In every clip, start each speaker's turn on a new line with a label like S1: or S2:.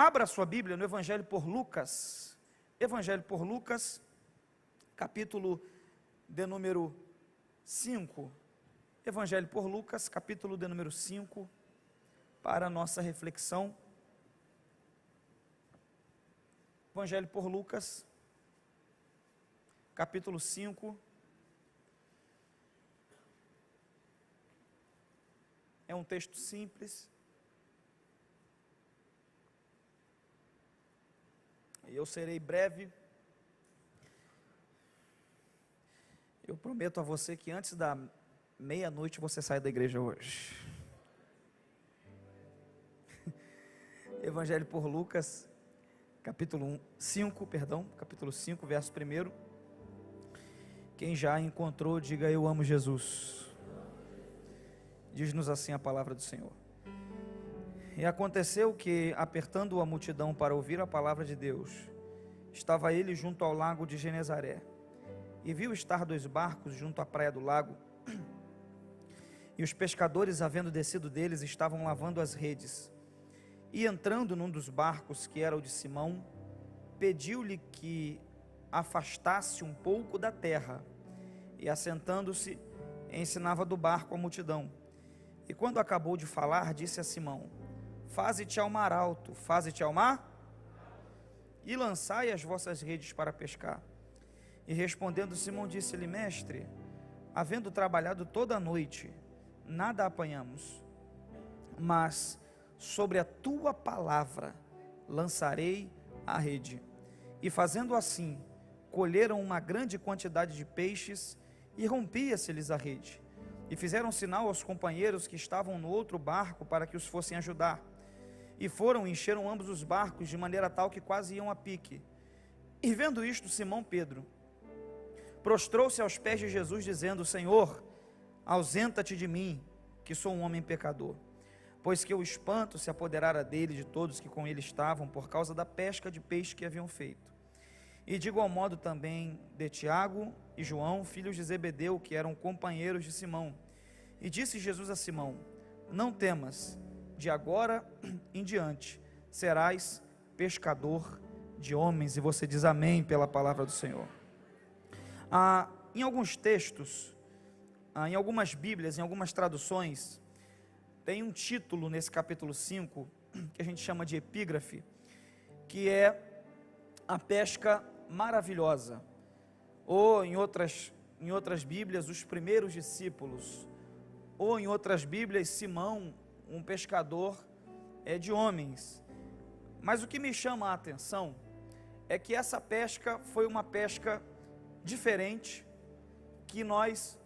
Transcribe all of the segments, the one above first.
S1: Abra sua Bíblia no Evangelho por Lucas, capítulo de número 5, Evangelho por Lucas, capítulo de número 5, para a nossa reflexão. Evangelho por Lucas, capítulo 5, é um texto simples, e eu serei breve. Eu prometo a você que antes da meia-noite você sai da igreja hoje. Evangelho por Lucas, capítulo 5, verso 1. Quem já encontrou, diga: eu amo Jesus. Diz-nos assim a palavra do Senhor. E aconteceu que, apertando a multidão para ouvir a palavra de Deus, estava ele junto ao lago de Genezaré, e viu estar 2 barcos junto à praia do lago, e os pescadores, havendo descido deles, estavam lavando as redes. E entrando num dos barcos, que era o de Simão, pediu-lhe que afastasse um pouco da terra, e assentando-se, ensinava do barco a multidão. E quando acabou de falar, disse a Simão: faze-te ao mar alto, faze-te ao mar, e lançai as vossas redes para pescar. E respondendo Simão, disse-lhe: mestre, havendo trabalhado toda a noite, nada apanhamos, mas sobre a tua palavra lançarei a rede. E fazendo assim, colheram uma grande quantidade de peixes, e rompia-se-lhes a rede. E fizeram sinal aos companheiros que estavam no outro barco para que os fossem ajudar. E foram e encheram ambos os barcos, de maneira tal que quase iam a pique. E vendo isto, Simão Pedro prostrou-se aos pés de Jesus, dizendo: Senhor, ausenta-te de mim, que sou um homem pecador. Pois que o espanto se apoderara dele, de todos que com ele estavam, por causa da pesca de peixe que haviam feito. E de igual modo também de Tiago e João, filhos de Zebedeu, que eram companheiros de Simão. E disse Jesus a Simão: não temas, de agora em diante serás pescador de homens. E você diz amém pela palavra do Senhor. Em alguns textos, em algumas Bíblias, em algumas traduções, tem um título nesse capítulo 5, que a gente chama de epígrafe, que é a pesca maravilhosa, ou em outras Bíblias, os primeiros discípulos, ou em outras Bíblias, Simão, um pescador de homens. Mas o que me chama a atenção é que essa pesca foi uma pesca diferente, que nós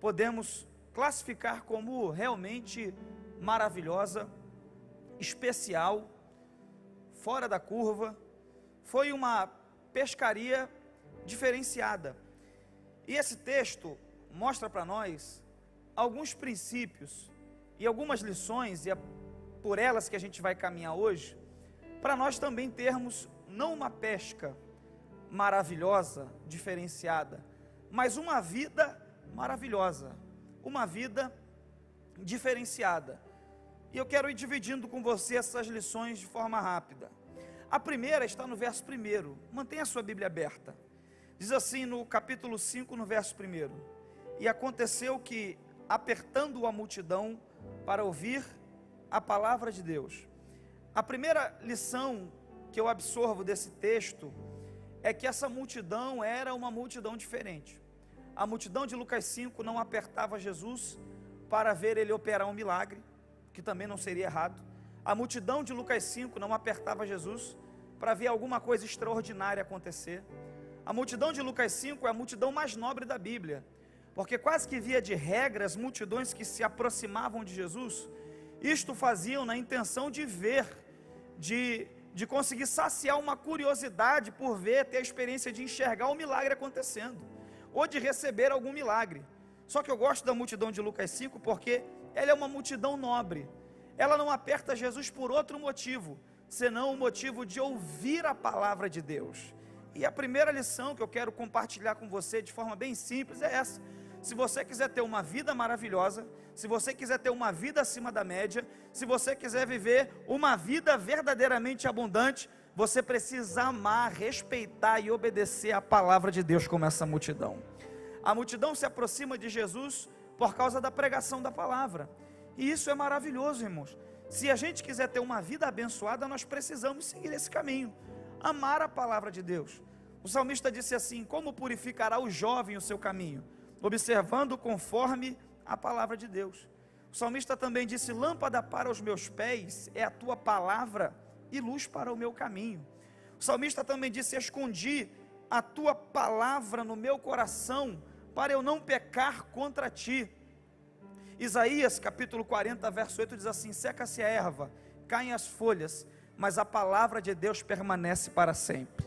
S1: podemos classificar como realmente maravilhosa, especial, fora da curva. Foi uma pescaria diferenciada. E esse texto mostra para nós alguns princípios e algumas lições, e é por elas que a gente vai caminhar hoje, para nós também termos não uma pesca maravilhosa, diferenciada, mas uma vida maravilhosa, uma vida diferenciada. E eu quero ir dividindo com você essas lições de forma rápida. A primeira está no verso 1, mantenha a sua Bíblia aberta. Diz assim no capítulo 5, no verso 1: e aconteceu que, apertando a multidão para ouvir a palavra de Deus. A primeira lição que eu absorvo desse texto é que essa multidão era uma multidão diferente. A multidão de Lucas 5 não apertava Jesus para ver ele operar um milagre, que também não seria errado. A multidão de Lucas 5 não apertava Jesus para ver alguma coisa extraordinária acontecer. A multidão de Lucas 5 é a multidão mais nobre da Bíblia, porque quase que via de regra, as multidões que se aproximavam de Jesus, isto faziam na intenção de ver, de conseguir saciar uma curiosidade por ver, ter a experiência de enxergar o milagre acontecendo, ou de receber algum milagre. Só que eu gosto da multidão de Lucas 5 porque ela é uma multidão nobre. Ela não aperta Jesus por outro motivo, senão o motivo de ouvir a palavra de Deus. E a primeira lição que eu quero compartilhar com você de forma bem simples é essa: se você quiser ter uma vida maravilhosa, se você quiser ter uma vida acima da média, se você quiser viver uma vida verdadeiramente abundante, você precisa amar, respeitar e obedecer a palavra de Deus como essa multidão. A multidão se aproxima de Jesus por causa da pregação da palavra, e isso é maravilhoso, irmãos. Se a gente quiser ter uma vida abençoada, nós precisamos seguir esse caminho, amar a palavra de Deus. O salmista disse assim: como purificará o jovem o seu caminho? Observando conforme a palavra de Deus. O salmista também disse: lâmpada para os meus pés é a tua palavra e luz para o meu caminho. O salmista também disse: escondi a tua palavra no meu coração, para eu não pecar contra ti. Isaías capítulo 40 verso 8 diz assim: seca-se a erva, caem as folhas, mas a palavra de Deus permanece para sempre.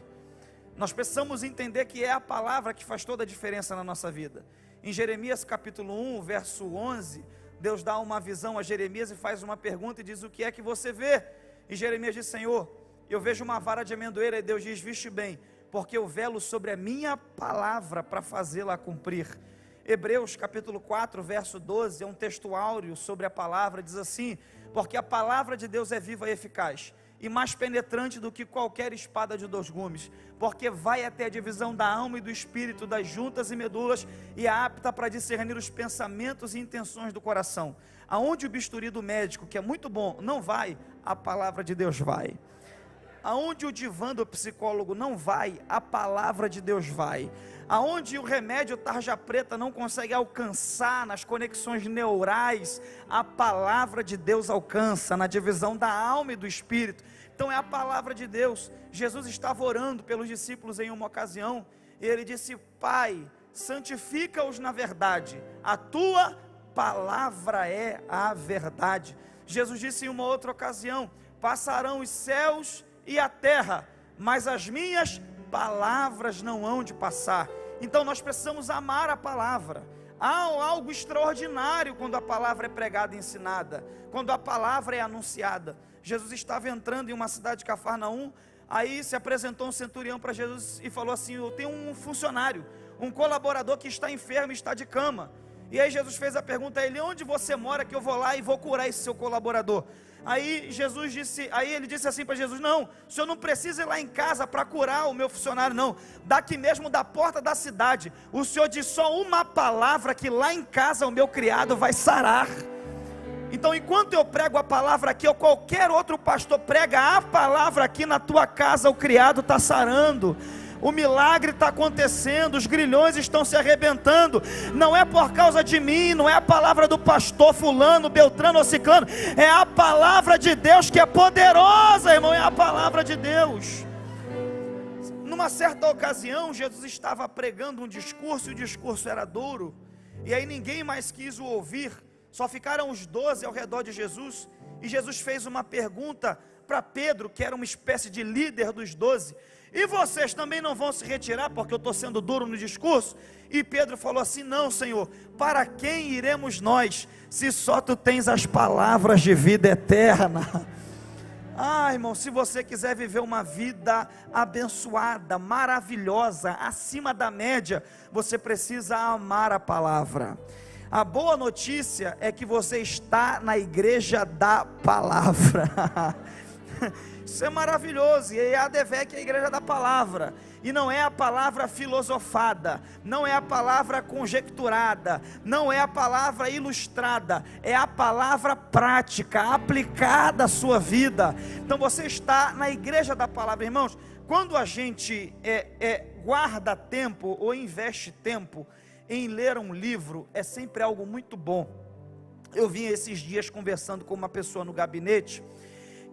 S1: Nós precisamos entender que é a palavra que faz toda a diferença na nossa vida. Em Jeremias capítulo 1 verso 11, Deus dá uma visão a Jeremias e faz uma pergunta e diz: o que é que você vê? E Jeremias diz: Senhor, eu vejo uma vara de amendoeira. E Deus diz: viste bem, porque eu velo sobre a minha palavra para fazê-la cumprir. Hebreus capítulo 4 verso 12 é um texto áureo sobre a palavra, diz assim: porque a palavra de Deus é viva e eficaz, e mais penetrante do que qualquer espada de 2 gumes, porque vai até a divisão da alma e do espírito, das juntas e medulas, e é apta para discernir os pensamentos e intenções do coração. Aonde o bisturi do médico, que é muito bom, não vai, a palavra de Deus vai. Aonde o divã do psicólogo não vai, a palavra de Deus vai. Aonde o remédio tarja preta não consegue alcançar nas conexões neurais, a palavra de Deus alcança, na divisão da alma e do espírito. Então é a palavra de Deus. Jesus estava orando pelos discípulos em uma ocasião, e ele disse: Pai, santifica-os na verdade, a tua palavra é a verdade. Jesus disse em uma outra ocasião: passarão os céus e a terra, mas as minhas palavras não hão de passar. Então nós precisamos amar a palavra. Há algo extraordinário quando a palavra é pregada e ensinada, quando a palavra é anunciada. Jesus estava entrando em uma cidade de Cafarnaum, aí se apresentou um centurião para Jesus e falou assim: eu tenho um funcionário, um colaborador que está enfermo e está de cama. E aí Jesus fez a pergunta a ele: onde você mora que eu vou lá e vou curar esse seu colaborador? Aí ele disse assim para Jesus: não, o senhor não precisa ir lá em casa para curar o meu funcionário, não. Daqui mesmo da porta da cidade, o senhor diz só uma palavra que lá em casa o meu criado vai sarar. Então enquanto eu prego a palavra aqui, ou qualquer outro pastor prega a palavra aqui, na tua casa o criado está sarando. O milagre está acontecendo, os grilhões estão se arrebentando. Não é por causa de mim, não é a palavra do pastor fulano, beltrano ou ciclano, é a palavra de Deus que é poderosa, irmão, é a palavra de Deus. Numa certa ocasião, Jesus estava pregando um discurso, e o discurso era duro, e aí ninguém mais quis o ouvir, só ficaram os 12 ao redor de Jesus, e Jesus fez uma pergunta para Pedro, que era uma espécie de líder dos 12, e vocês também não vão se retirar porque eu estou sendo duro no discurso? E Pedro falou assim: não, Senhor, para quem iremos nós, se só tu tens as palavras de vida eterna? Ah, irmão, se você quiser viver uma vida abençoada, maravilhosa, acima da média, você precisa amar a palavra. A boa notícia é que você está na igreja da palavra. Isso é maravilhoso. E a ADVEC é a igreja da palavra, e não é a palavra filosofada, não é a palavra conjecturada, não é a palavra ilustrada, é a palavra prática, aplicada à sua vida. Então você está na igreja da palavra, irmãos. Quando a gente guarda tempo ou investe tempo em ler um livro, é sempre algo muito bom. Eu vim esses dias conversando com uma pessoa no gabinete,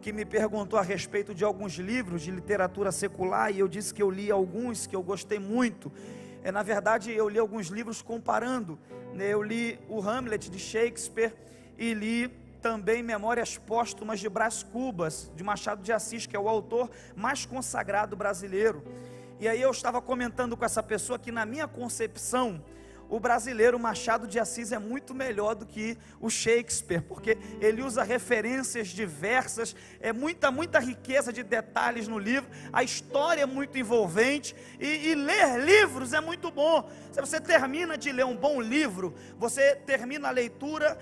S1: que me perguntou a respeito de alguns livros de literatura secular, e eu disse que eu li alguns que eu gostei muito. Na verdade, eu li alguns livros comparando, né? Eu li o Hamlet de Shakespeare, e li também Memórias Póstumas de Brás Cubas, de Machado de Assis, que é o autor mais consagrado brasileiro. E aí eu estava comentando com essa pessoa que, na minha concepção, o brasileiro Machado de Assis é muito melhor do que o Shakespeare, porque ele usa referências diversas, é muita riqueza de detalhes no livro, a história é muito envolvente, e ler livros é muito bom. Se você termina de ler um bom livro, você termina a leitura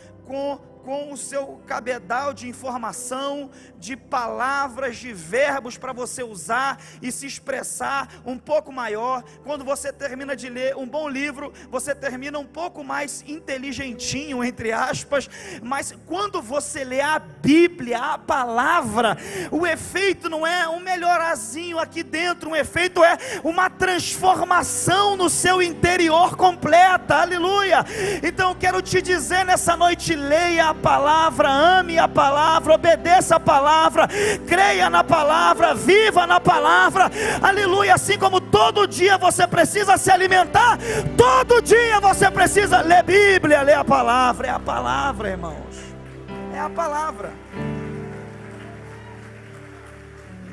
S1: com o seu cabedal de informação, de palavras, de verbos para você usar e se expressar um pouco maior. Quando você termina de ler um bom livro, você termina um pouco mais inteligentinho, entre aspas, mas quando você lê a Bíblia, a palavra, o efeito não é um melhorarzinho aqui dentro, o efeito é uma transformação no seu interior completa, aleluia. Então eu quero te dizer nessa noite, leia a palavra, ame a palavra, obedeça a palavra, creia na palavra, viva na palavra, aleluia. Assim como todo dia você precisa se alimentar, todo dia você precisa ler Bíblia, ler a palavra. É a palavra, irmãos, é a palavra.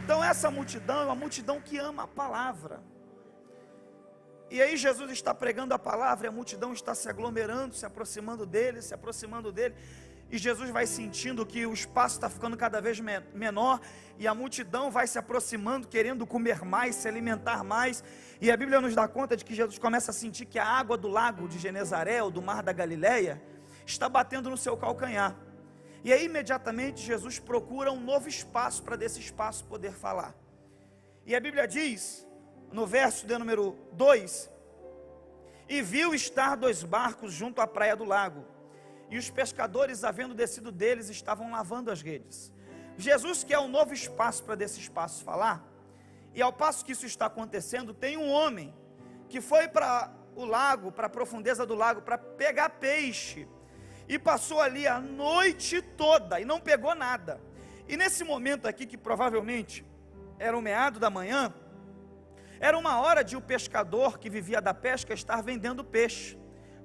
S1: Então essa multidão é uma multidão que ama a palavra. E aí Jesus está pregando a palavra, e a multidão está se aglomerando, se aproximando dele, e Jesus vai sentindo que o espaço está ficando cada vez menor, e a multidão vai se aproximando, querendo comer mais, se alimentar mais, e a Bíblia nos dá conta de que Jesus começa a sentir que a água do lago de Genezaré, ou do mar da Galileia, está batendo no seu calcanhar, e aí imediatamente Jesus procura um novo espaço, para desse espaço poder falar, e a Bíblia diz, no verso de número 2, e viu estar 2 barcos junto à praia do lago, e os pescadores, havendo descido deles, estavam lavando as redes. Jesus quer um novo espaço para desse espaço falar, e ao passo que isso está acontecendo, tem um homem que foi para o lago, para a profundeza do lago, para pegar peixe, e passou ali a noite toda, e não pegou nada, e nesse momento aqui, que provavelmente era o meado da manhã, era uma hora de o pescador que vivia da pesca estar vendendo peixe,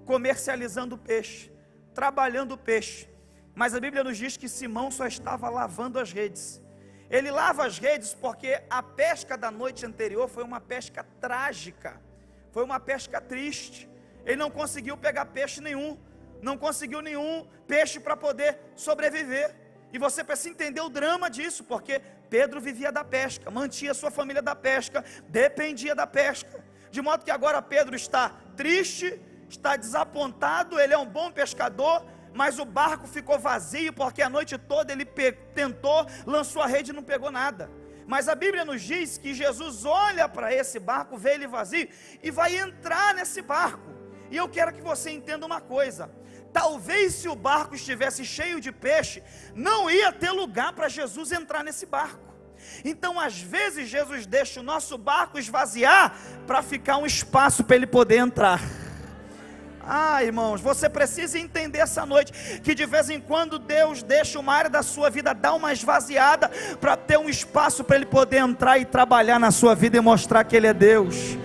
S1: comercializando peixe, trabalhando peixe, mas a Bíblia nos diz que Simão só estava lavando as redes. Ele lava as redes porque a pesca da noite anterior foi uma pesca trágica, foi uma pesca triste. Ele não conseguiu pegar peixe nenhum, não conseguiu nenhum peixe para poder sobreviver, e você precisa entender o drama disso, porque Pedro vivia da pesca, mantinha sua família da pesca, dependia da pesca, de modo que agora Pedro está triste, está desapontado. Ele é um bom pescador, mas o barco ficou vazio, porque a noite toda ele tentou, lançou a rede e não pegou nada. Mas a Bíblia nos diz que Jesus olha para esse barco, vê ele vazio, e vai entrar nesse barco. E eu quero que você entenda uma coisa, talvez se o barco estivesse cheio de peixe, não ia ter lugar para Jesus entrar nesse barco. Então às vezes Jesus deixa o nosso barco esvaziar, para ficar um espaço para ele poder entrar. Irmãos, você precisa entender essa noite, que de vez em quando Deus deixa uma área da sua vida dar uma esvaziada, para ter um espaço para ele poder entrar e trabalhar na sua vida, e mostrar que ele é Deus.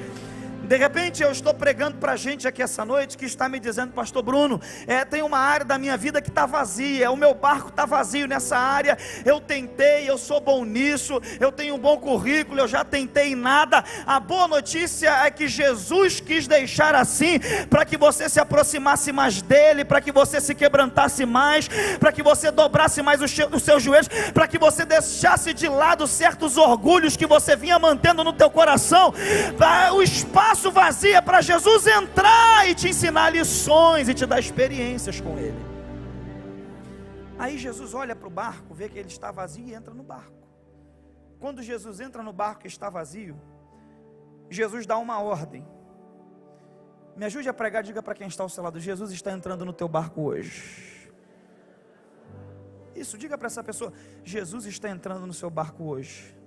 S1: De repente eu estou pregando para gente aqui essa noite, que está me dizendo: pastor Bruno, tem uma área da minha vida que está vazia, o meu barco está vazio nessa área, eu tentei, eu sou bom nisso, eu tenho um bom currículo, eu já tentei nada. A boa notícia é que Jesus quis deixar assim, para que você se aproximasse mais dele, para que você se quebrantasse mais, para que você dobrasse mais os seus joelhos, para que você deixasse de lado certos orgulhos que você vinha mantendo no teu coração. O espaço vazio é para Jesus entrar e te ensinar lições e te dar experiências com ele. Aí Jesus olha para o barco, vê que ele está vazio e entra no barco. Quando Jesus entra no barco que está vazio, Jesus dá uma ordem. Me ajude a pregar, diga para quem está ao seu lado: Jesus está entrando no teu barco hoje. Isso, diga para essa pessoa: Jesus está entrando no seu barco hoje.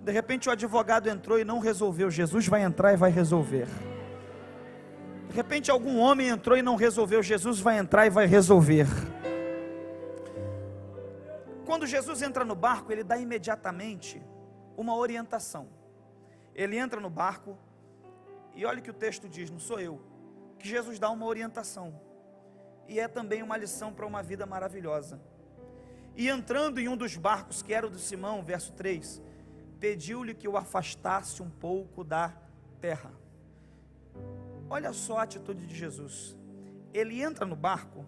S1: De repente o advogado entrou e não resolveu, Jesus vai entrar e vai resolver. De repente algum homem entrou e não resolveu, Jesus vai entrar e vai resolver. Quando Jesus entra no barco, ele dá imediatamente uma orientação. Ele entra no barco, e olha o que o texto diz, não sou eu, que Jesus dá uma orientação, e é também uma lição para uma vida maravilhosa. E entrando em um dos barcos, que era o de Simão, verso 3, pediu-lhe que o afastasse um pouco da terra. Olha só a atitude de Jesus. Ele entra no barco,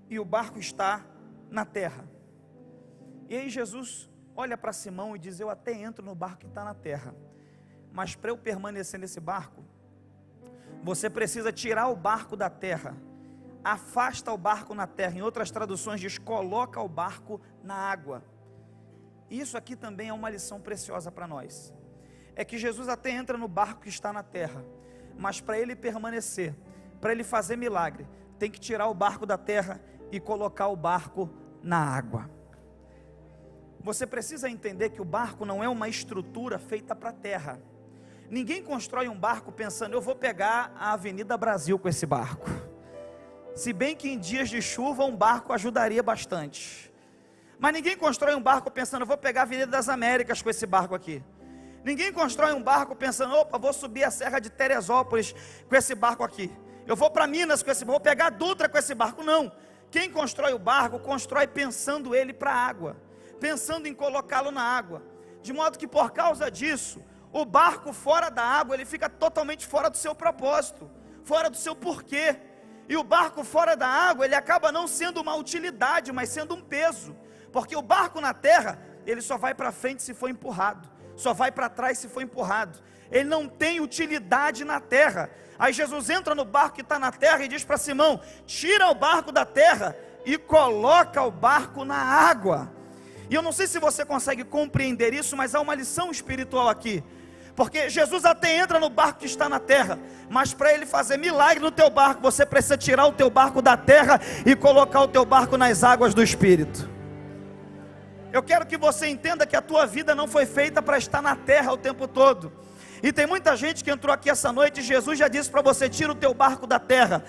S1: e o barco está na terra. E aí Jesus olha para Simão e diz: eu até entro no barco que está na terra, mas para eu permanecer nesse barco, você precisa tirar o barco da terra, afasta o barco na terra. Em outras traduções diz, coloca o barco na água. Isso aqui também é uma lição preciosa para nós. É que Jesus até entra no barco que está na terra, mas para ele permanecer, para ele fazer milagre, tem que tirar o barco da terra e colocar o barco na água. Você precisa entender que o barco não é uma estrutura feita para a terra. Ninguém constrói um barco pensando, eu vou pegar a Avenida Brasil com esse barco. Se bem que em dias de chuva um barco ajudaria bastante. Mas ninguém constrói um barco pensando, eu vou pegar a Avenida das Américas com esse barco aqui. Ninguém constrói um barco pensando, opa, vou subir a Serra de Teresópolis com esse barco aqui. Eu vou para Minas com esse barco, vou pegar a Dutra com esse barco. Não. Quem constrói o barco, constrói pensando ele para a água, pensando em colocá-lo na água. De modo que por causa disso, o barco fora da água, ele fica totalmente fora do seu propósito, fora do seu porquê. E o barco fora da água, ele acaba não sendo uma utilidade, mas sendo um peso. Porque o barco na terra, ele só vai para frente se for empurrado, só vai para trás se for empurrado. Ele não tem utilidade na terra. Aí Jesus entra no barco que está na terra e diz para Simão, tira o barco da terra e coloca o barco na água. E eu não sei se você consegue compreender isso, mas há uma lição espiritual aqui. Porque Jesus até entra no barco que está na terra, mas para ele fazer milagre no teu barco, você precisa tirar o teu barco da terra e colocar o teu barco nas águas do Espírito. Eu quero que você entenda que a tua vida não foi feita para estar na terra o tempo todo. E tem muita gente que entrou aqui essa noite, e Jesus já disse para você, tira o teu barco da terra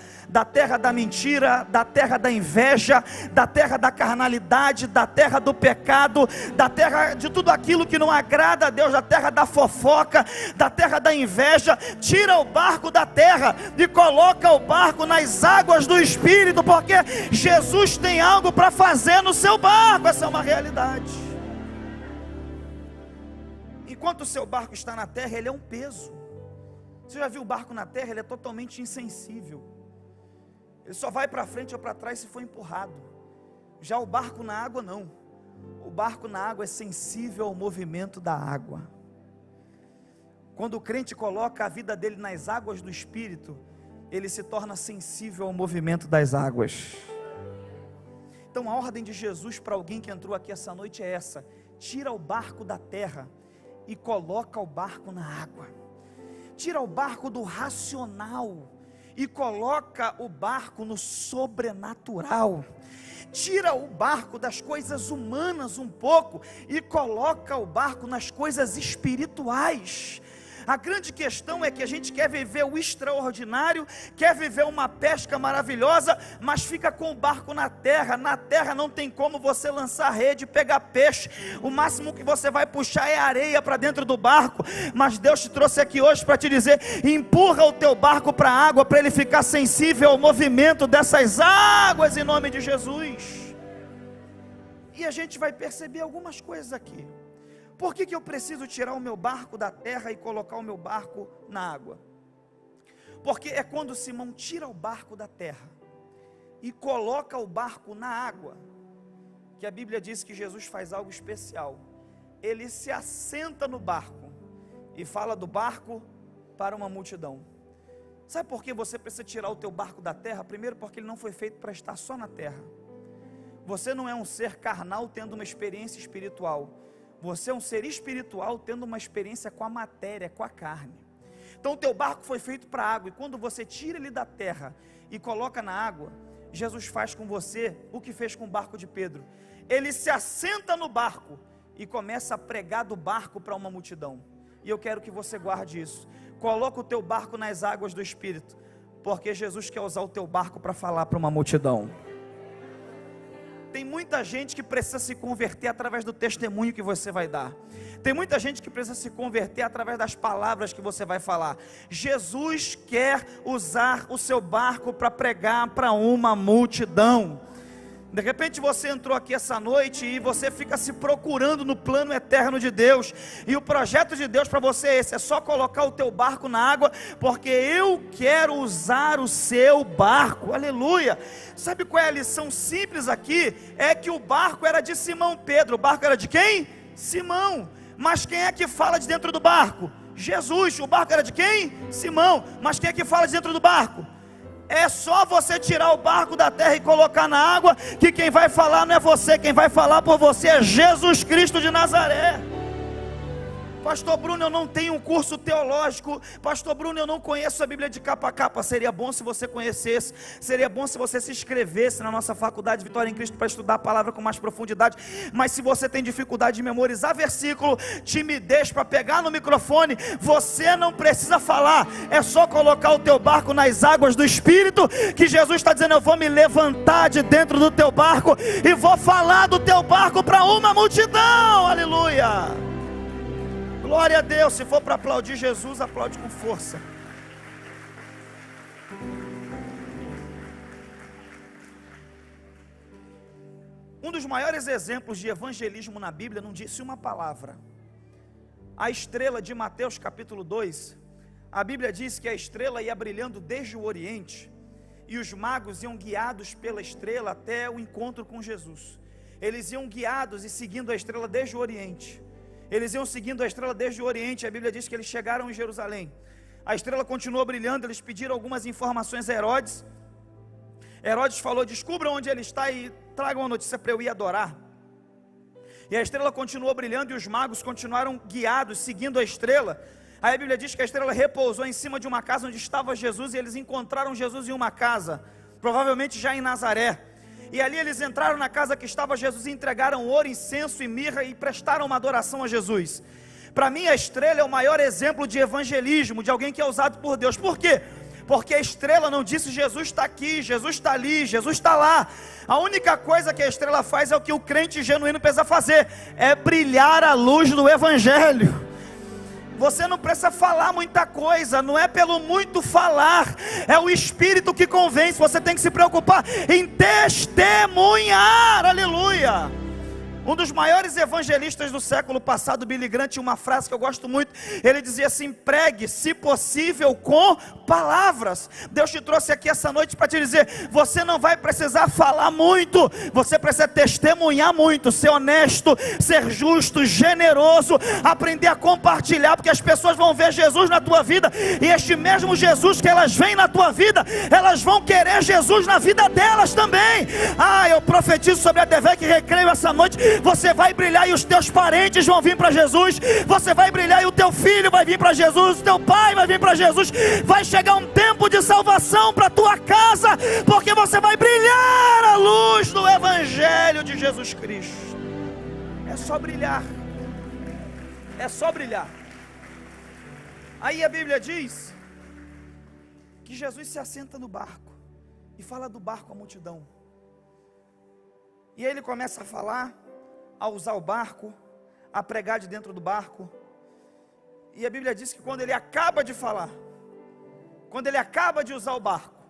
S1: da mentira, da terra da inveja, da terra da carnalidade, da terra do pecado, da terra de tudo aquilo que não agrada a Deus, da terra da fofoca, da terra da inveja. Tira o barco da terra e coloca o barco nas águas do Espírito, porque Jesus tem algo para fazer no seu barco. Essa é uma realidade. Enquanto o seu barco está na terra, ele é um peso. Você já viu o barco na terra? Ele é totalmente insensível. Ele só vai para frente ou para trás se for empurrado. Já o barco na água não. O barco na água é sensível ao movimento da água. Quando o crente coloca a vida dele nas águas do Espírito, ele se torna sensível ao movimento das águas. Então a ordem de Jesus para alguém que entrou aqui essa noite é essa: tira o barco da terra e coloca o barco na água. Tira o barco do racional e coloca o barco no sobrenatural. Tira o barco das coisas humanas um pouco e coloca o barco nas coisas espirituais. A grande questão é que a gente quer viver o extraordinário, quer viver uma pesca maravilhosa, mas fica com o barco na terra. Na terra não tem como você lançar rede e pegar peixe. O máximo que você vai puxar é areia para dentro do barco. Mas Deus te trouxe aqui hoje para te dizer: empurra o teu barco para a água, para ele ficar sensível ao movimento dessas águas, em nome de Jesus. E a gente vai perceber algumas coisas aqui. Por que eu preciso tirar o meu barco da terra e colocar o meu barco na água? Porque é quando Simão tira o barco da terra e coloca o barco na água, que a Bíblia diz que Jesus faz algo especial. Ele se assenta no barco e fala do barco para uma multidão. Sabe por que você precisa tirar o teu barco da terra? Primeiro, porque ele não foi feito para estar só na terra. Você não é um ser carnal tendo uma experiência espiritual. Você é um ser espiritual tendo uma experiência com a matéria, com a carne. Então o teu barco foi feito para a água, e quando você tira ele da terra e coloca na água, Jesus faz com você o que fez com o barco de Pedro. Ele se assenta no barco e começa a pregar do barco para uma multidão. E eu quero que você guarde isso. Coloca o teu barco nas águas do Espírito, porque Jesus quer usar o teu barco para falar para uma multidão. Tem muita gente que precisa se converter através do testemunho que você vai dar. Tem muita gente que precisa se converter através das palavras que você vai falar. Jesus quer usar o seu barco para pregar para uma multidão. De repente você entrou aqui essa noite e você fica se procurando no plano eterno de Deus, e o projeto de Deus para você é esse: é só colocar o teu barco na água, porque eu quero usar o seu barco. Aleluia. Sabe qual é a lição simples aqui? É que o barco era de Simão Pedro. O barco era de quem? Simão. Mas quem é que fala de dentro do barco? Jesus. O barco era de quem? Simão. Mas quem é que fala de dentro do barco? É só você tirar o barco da terra e colocar na água, que quem vai falar não é você, quem vai falar por você é Jesus Cristo de Nazaré. Pastor Bruno, eu não tenho um curso teológico. Pastor Bruno, eu não conheço a Bíblia de capa a capa. Seria bom se você conhecesse. Seria bom se você se inscrevesse na nossa faculdade Vitória em Cristo para estudar a palavra com mais profundidade. Mas se você tem dificuldade de memorizar versículo, timidez para pegar no microfone, você não precisa falar. É só colocar o teu barco nas águas do Espírito, que Jesus está dizendo: eu vou me levantar de dentro do teu barco e vou falar do teu barco para uma multidão. Aleluia! Glória a Deus. Se for para aplaudir Jesus, aplaude com força. Um dos maiores exemplos de evangelismo na Bíblia não disse uma palavra. A estrela de Mateus capítulo 2, a Bíblia diz que a estrela ia brilhando desde o Oriente, e os magos iam guiados pela estrela até o encontro com Jesus. Eles iam guiados e seguindo a estrela desde o Oriente. Eles iam seguindo a estrela desde o Oriente. A Bíblia diz que eles chegaram em Jerusalém. A estrela continuou brilhando. Eles pediram algumas informações a Herodes. Herodes falou: descubra onde ele está e tragam uma notícia para eu ir adorar. E a estrela continuou brilhando, e os magos continuaram guiados, seguindo a estrela. Aí a Bíblia diz que a estrela repousou em cima de uma casa onde estava Jesus, e eles encontraram Jesus em uma casa, provavelmente já em Nazaré. E ali eles entraram na casa que estava Jesus e entregaram ouro, incenso e mirra e prestaram uma adoração a Jesus. Para mim a estrela é o maior exemplo de evangelismo, de alguém que é usado por Deus. Por quê? Porque a estrela não disse: Jesus está aqui, Jesus está ali, Jesus está lá. A única coisa que a estrela faz é o que o crente genuíno precisa fazer: é brilhar a luz do Evangelho. Você não precisa falar muita coisa, não é pelo muito falar, é o Espírito que convence. Você tem que se preocupar em testemunhar, aleluia. Um dos maiores evangelistas do século passado, Billy Graham, tinha uma frase que eu gosto muito. Ele dizia assim: pregue, se possível, com palavras. Deus te trouxe aqui essa noite para te dizer: você não vai precisar falar muito, você precisa testemunhar muito, ser honesto, ser justo, generoso, aprender a compartilhar, porque as pessoas vão ver Jesus na tua vida, e este mesmo Jesus que elas veem na tua vida, elas vão querer Jesus na vida delas também. Eu profetizo sobre a Devec Recreio essa noite: você vai brilhar e os teus parentes vão vir para Jesus. Você vai brilhar e o teu filho vai vir para Jesus, o teu pai vai vir para Jesus. Vai chegar um tempo de salvação para a tua casa, porque você vai brilhar a luz do Evangelho de Jesus Cristo. É só brilhar. É só brilhar. Aí a Bíblia diz que Jesus se assenta no barco e fala do barco à multidão. E aí ele começa a falar, a usar o barco, a pregar de dentro do barco. E a Bíblia diz que quando ele acaba de falar, quando ele acaba de usar o barco,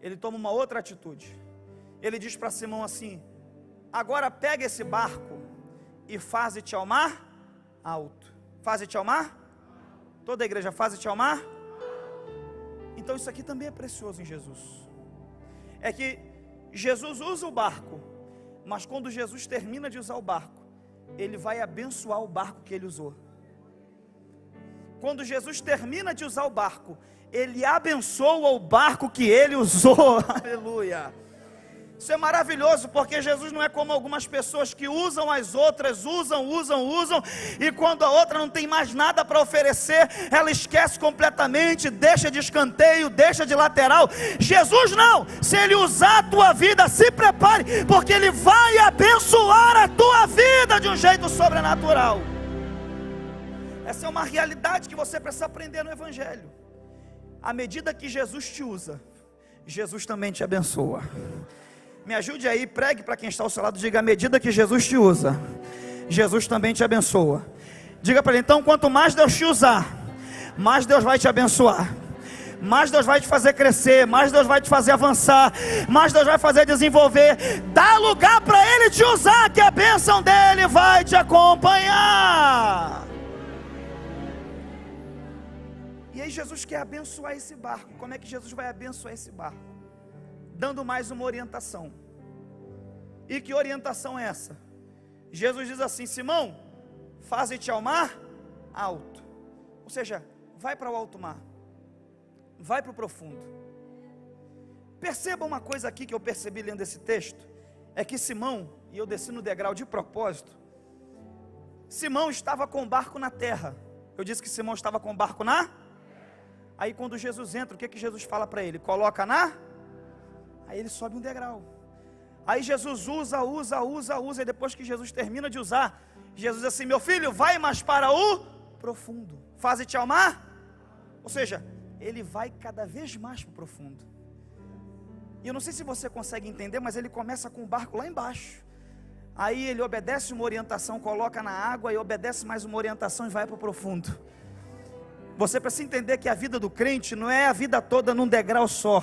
S1: ele toma uma outra atitude. Ele diz para Simão assim: agora pega esse barco e faze-te ao mar alto. Faze-te ao mar? Toda a igreja, faze-te ao mar? Então isso aqui também é precioso em Jesus. É que Jesus usa o barco, mas quando Jesus termina de usar o barco, ele vai abençoar o barco que ele usou. Quando Jesus termina de usar o barco, ele abençoa o barco que ele usou. Aleluia. Isso é maravilhoso, porque Jesus não é como algumas pessoas que usam as outras, usam, e quando a outra não tem mais nada para oferecer, ela esquece completamente, deixa de escanteio, deixa de lateral. Jesus não, se ele usar a tua vida, se prepare, porque ele vai abençoar a tua vida de um jeito sobrenatural. Essa é uma realidade que você precisa aprender no Evangelho. À medida que Jesus te usa, Jesus também te abençoa. Me ajude aí, pregue para quem está ao seu lado, diga: à medida que Jesus te usa, Jesus também te abençoa. Diga para ele: então, quanto mais Deus te usar, mais Deus vai te abençoar, mais Deus vai te fazer crescer, mais Deus vai te fazer avançar, mais Deus vai fazer desenvolver. Dá lugar para Ele te usar, que a bênção dEle vai te acompanhar. E aí Jesus quer abençoar esse barco. Como é que Jesus vai abençoar esse barco? Dando mais uma orientação. E que orientação é essa? Jesus diz assim: Simão, faze-te ao mar alto. Ou seja, vai para o alto mar, vai para o profundo. Perceba uma coisa aqui que eu percebi lendo esse texto, é que Simão, e eu desci no degrau de propósito, Simão estava com o barco na terra. Eu disse que Simão estava com o barco na? Aí quando Jesus entra, o que Jesus fala para ele? Coloca na? Aí ele sobe um degrau. Aí Jesus usa, e depois que Jesus termina de usar, Jesus diz assim: meu filho, vai mais para o profundo, faze-te ao mar. Ou seja, ele vai cada vez mais para o profundo. E eu não sei se você consegue entender, mas ele começa com o barco lá embaixo. Aí ele obedece uma orientação, coloca na água, e obedece mais uma orientação e vai para o profundo. Você precisa entender que a vida do crente não é a vida toda num degrau só.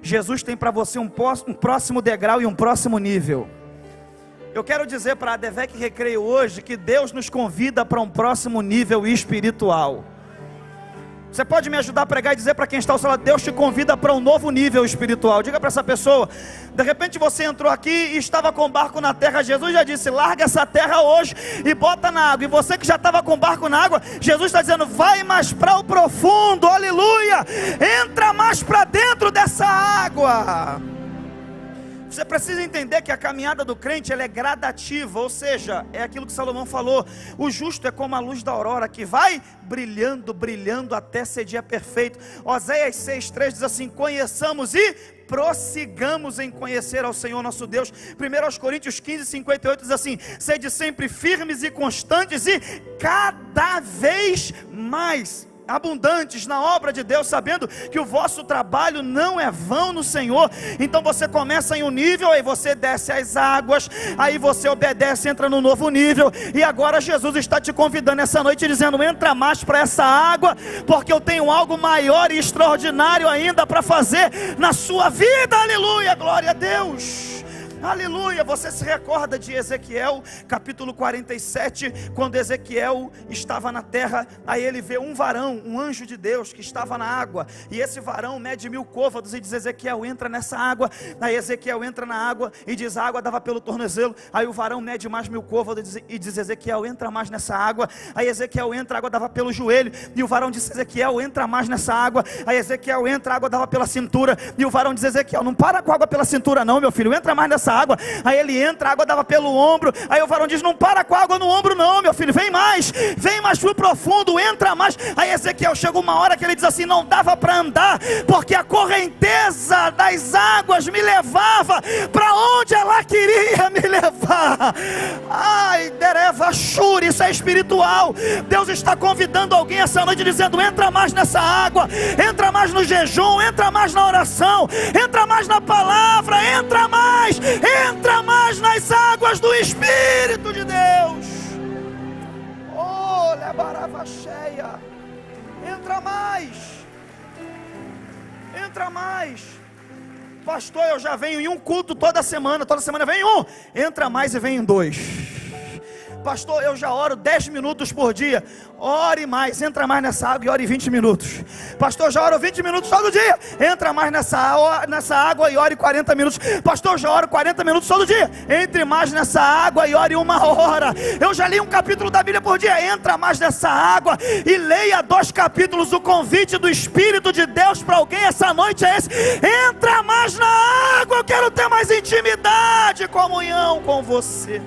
S1: Jesus tem para você um próximo degrau e um próximo nível. Eu quero dizer para a ADVEC Recreio hoje que Deus nos convida para um próximo nível espiritual. Você pode me ajudar a pregar e dizer para quem está ao seu lado: Deus te convida para um novo nível espiritual. Diga para essa pessoa. De repente você entrou aqui e estava com o barco na terra. Jesus já disse: larga essa terra hoje e bota na água. E você que já estava com o barco na água, Jesus está dizendo: vai mais para o profundo, aleluia, entra mais para dentro dessa água. Você precisa entender que a caminhada do crente ela é gradativa, ou seja, é aquilo que Salomão falou: o justo é como a luz da aurora, que vai brilhando, brilhando até ser dia perfeito. Oséias 6,3 diz assim: conheçamos e prossigamos em conhecer ao Senhor nosso Deus. 1 Coríntios 15:58 diz assim: sede sempre firmes e constantes e cada vez mais abundantes na obra de Deus, sabendo que o vosso trabalho não é vão no Senhor. Então você começa em um nível, aí você desce as águas, aí você obedece, entra no novo nível, e agora Jesus está te convidando essa noite, dizendo: entra mais para essa água, porque eu tenho algo maior e extraordinário ainda para fazer na sua vida. Aleluia, glória a Deus. Aleluia. Você se recorda de Ezequiel capítulo 47, quando Ezequiel estava na terra, aí ele vê um varão, um anjo de Deus que estava na água, e esse varão mede 1000 côvados e diz: Ezequiel, entra nessa água. Aí Ezequiel entra na água e diz: a água dava pelo tornozelo. Aí o varão mede mais 1000 côvados e diz: Ezequiel, entra mais nessa água. Aí Ezequiel entra, a água dava pelo joelho, e o varão diz: Ezequiel, entra mais nessa água. Aí Ezequiel entra, a água dava pela cintura, e o varão diz: Ezequiel, não para com a água pela cintura não, meu filho, entra mais nessa água. Aí ele entra, a água dava pelo ombro. Aí o varão diz: não para com a água no ombro não, meu filho, vem mais pro profundo, entra mais. Aí Ezequiel chegou uma hora que ele diz assim: não dava para andar, porque a correnteza das águas me levava para onde ela queria me levar. Ai, dereva shuri, isso é espiritual. Deus está convidando alguém essa noite, dizendo: entra mais nessa água, entra mais no jejum, entra mais na oração, entra mais na palavra, entra mais nas águas do Espírito de Deus. Oh, lebarava cheia. Entra mais. Pastor, eu já venho em um culto toda semana vem um. Entra mais e vem em 2. Pastor, eu já oro 10 minutos por dia. Ore mais, entra mais nessa água e ore 20 minutos. Pastor, já oro 20 minutos todo dia. Entra mais nessa água e ore 40 minutos. Pastor, já oro 40 minutos todo dia. Entre mais nessa água e ore 1 hora. Eu já li um capítulo da Bíblia por dia. Entra mais nessa água e leia 2 capítulos. O convite do Espírito de Deus para alguém essa noite é esse: entra mais na água. Eu quero ter mais intimidade, comunhão com você.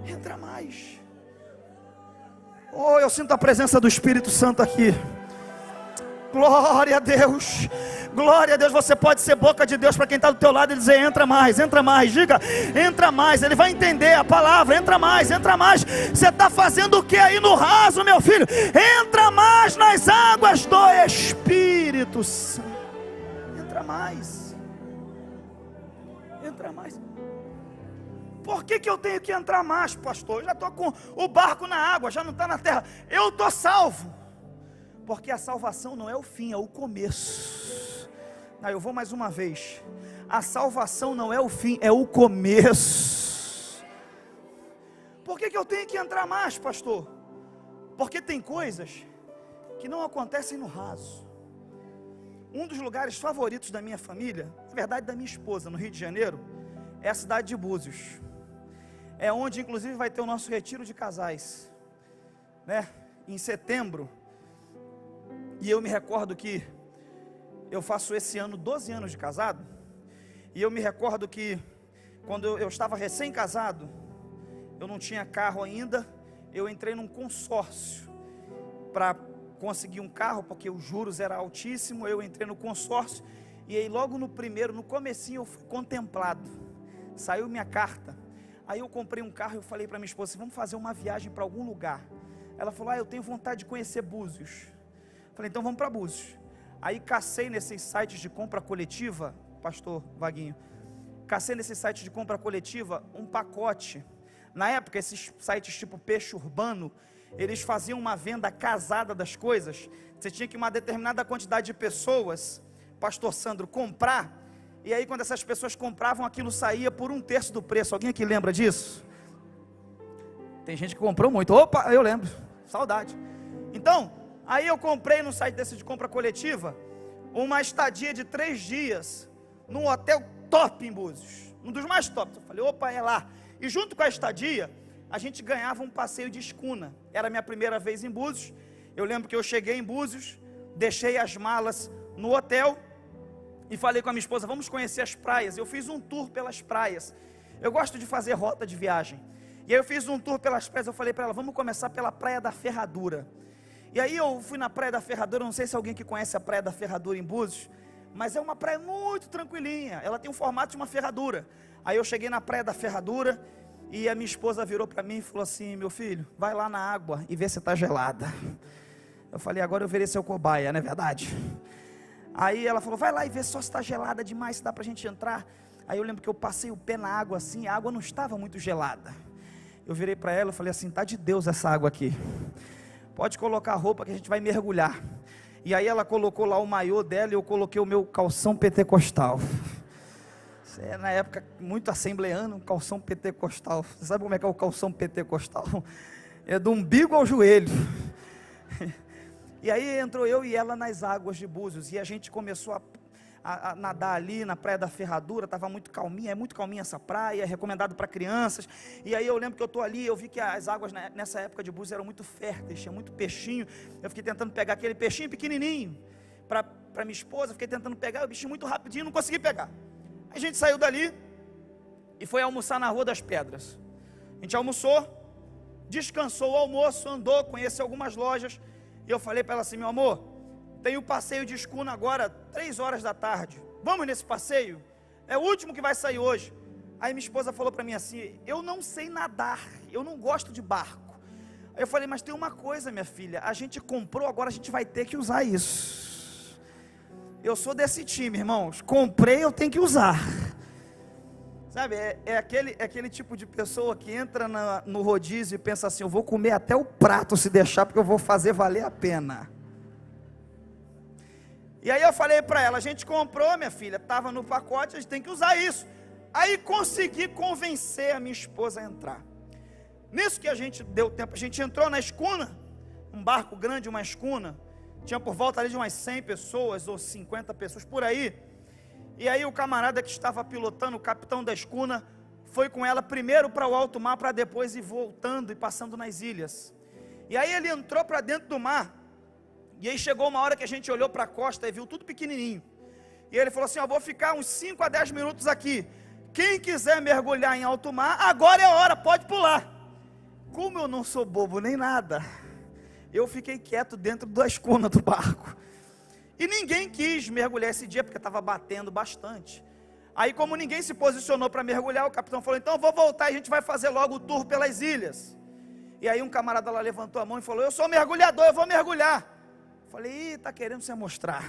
S1: Entra mais. Oh, eu sinto a presença do Espírito Santo aqui. Glória a Deus. Glória a Deus. Você pode ser boca de Deus para quem está do teu lado e dizer: entra mais, diga, entra mais. Ele vai entender a palavra: entra mais. Você está fazendo o que aí no raso, meu filho? Entra mais nas águas do Espírito Santo. Entra mais. Por que eu tenho que entrar mais, pastor? Eu já estou com o barco na água, já não está na terra. Eu estou salvo. Porque a salvação não é o fim, é o começo. Eu vou mais uma vez. A salvação não é o fim, é o começo. Por que eu tenho que entrar mais, pastor? Porque tem coisas que não acontecem no raso. Um dos lugares favoritos da minha família, na verdade da minha esposa, no Rio de Janeiro, é a cidade de Búzios. É onde inclusive vai ter o nosso retiro de casais, né? Em setembro. E eu me recordo que Eu faço esse ano 12 anos de casado, e eu me recordo que quando eu estava recém-casado, eu não tinha carro ainda, eu entrei num consórcio para conseguir um carro, porque os juros eram altíssimos. Eu entrei no consórcio, e aí logo no comecinho eu fui contemplado, saiu minha carta. Aí eu comprei um carro e eu falei para minha esposa assim, vamos fazer uma viagem para algum lugar. Ela falou, eu tenho vontade de conhecer Búzios. Falei, então vamos para Búzios. Aí cacei nesses sites de compra coletiva, pastor Vaguinho, cacei nesses sites de compra coletiva um pacote. Na época, esses sites tipo Peixe Urbano, eles faziam uma venda casada das coisas. Você tinha que uma determinada quantidade de pessoas, pastor Sandro, comprar. E aí quando essas pessoas compravam, aquilo saía por 1/3 do preço. Alguém aqui lembra disso? Tem gente que comprou muito. Opa, eu lembro, saudade. Então, aí eu comprei no site desse de compra coletiva uma estadia de 3 dias num hotel top em Búzios, um dos mais tops. Eu falei, opa, é lá. E junto com a estadia, a gente ganhava um passeio de escuna. Era a minha primeira vez em Búzios. Eu lembro que eu cheguei em Búzios, deixei as malas no hotel e falei com a minha esposa, vamos conhecer as praias. Eu fiz um tour pelas praias. Eu gosto de fazer rota de viagem. E aí eu fiz um tour pelas praias. Eu falei para ela, vamos começar pela Praia da Ferradura. E aí eu fui na Praia da Ferradura. Não sei se alguém que conhece a Praia da Ferradura em Búzios, mas é uma praia muito tranquilinha. Ela tem um formato de uma ferradura. Aí eu cheguei na Praia da Ferradura e a minha esposa virou para mim e falou assim, meu filho, vai lá na água e vê se está gelada. Eu falei, agora eu verei seu cobaia, não é verdade? Aí ela falou, vai lá e vê só se está gelada demais, se dá para a gente entrar. Aí eu lembro que eu passei o pé na água assim, a água não estava muito gelada. Eu virei para ela e falei assim, tá de Deus essa água aqui. Pode colocar a roupa que a gente vai mergulhar. E aí ela colocou lá o maiô dela e eu coloquei o meu calção pentecostal. Isso é na época muito assembleano, um calção pentecostal. Você sabe como é que é o calção pentecostal? É do umbigo ao joelho. E aí entrou eu e ela nas águas de Búzios, e a gente começou a nadar ali na Praia da Ferradura. Estava muito calminha, é muito calminha essa praia, é recomendado para crianças. E aí eu lembro que eu estou ali, eu vi que as águas nessa época de Búzios eram muito férteis, tinha muito peixinho. Eu fiquei tentando pegar aquele peixinho pequenininho, para minha esposa, fiquei tentando pegar, o bichinho muito rapidinho, não consegui pegar. Aí a gente saiu dali, e foi almoçar na Rua das Pedras. A gente almoçou, descansou o almoço, andou, conheceu algumas lojas. E eu falei para ela assim, meu amor, tem o passeio de escuna agora, 3 horas da tarde, vamos nesse passeio? É o último que vai sair hoje. Aí minha esposa falou para mim assim, eu não sei nadar, eu não gosto de barco. Aí eu falei, mas tem uma coisa, minha filha, a gente comprou, agora a gente vai ter que usar isso. Eu sou desse time, irmãos, comprei, eu tenho que usar. Sabe, é aquele tipo de pessoa que entra no rodízio e pensa assim, eu vou comer até o prato se deixar, porque eu vou fazer valer a pena. E aí eu falei para ela, a gente comprou, minha filha, estava no pacote, a gente tem que usar isso. Aí consegui convencer a minha esposa a entrar. Nisso que a gente deu tempo, a gente entrou na escuna, um barco grande, uma escuna, tinha por volta ali de umas 100 pessoas ou 50 pessoas por aí. E aí o camarada que estava pilotando, o capitão da escuna, foi com ela primeiro para o alto mar, para depois ir voltando e passando nas ilhas. E aí ele entrou para dentro do mar, e aí chegou uma hora que a gente olhou para a costa e viu tudo pequenininho. E ele falou assim, vou ficar uns 5 a 10 minutos aqui. Quem quiser mergulhar em alto mar, agora é a hora, pode pular. Como eu não sou bobo nem nada, eu fiquei quieto dentro da escuna do barco. E ninguém quis mergulhar esse dia, porque estava batendo bastante. Aí como ninguém se posicionou para mergulhar, o capitão falou, então eu vou voltar e a gente vai fazer logo o tour pelas ilhas. E aí um camarada lá levantou a mão e falou, eu sou mergulhador, eu vou mergulhar. Eu falei, está querendo se mostrar.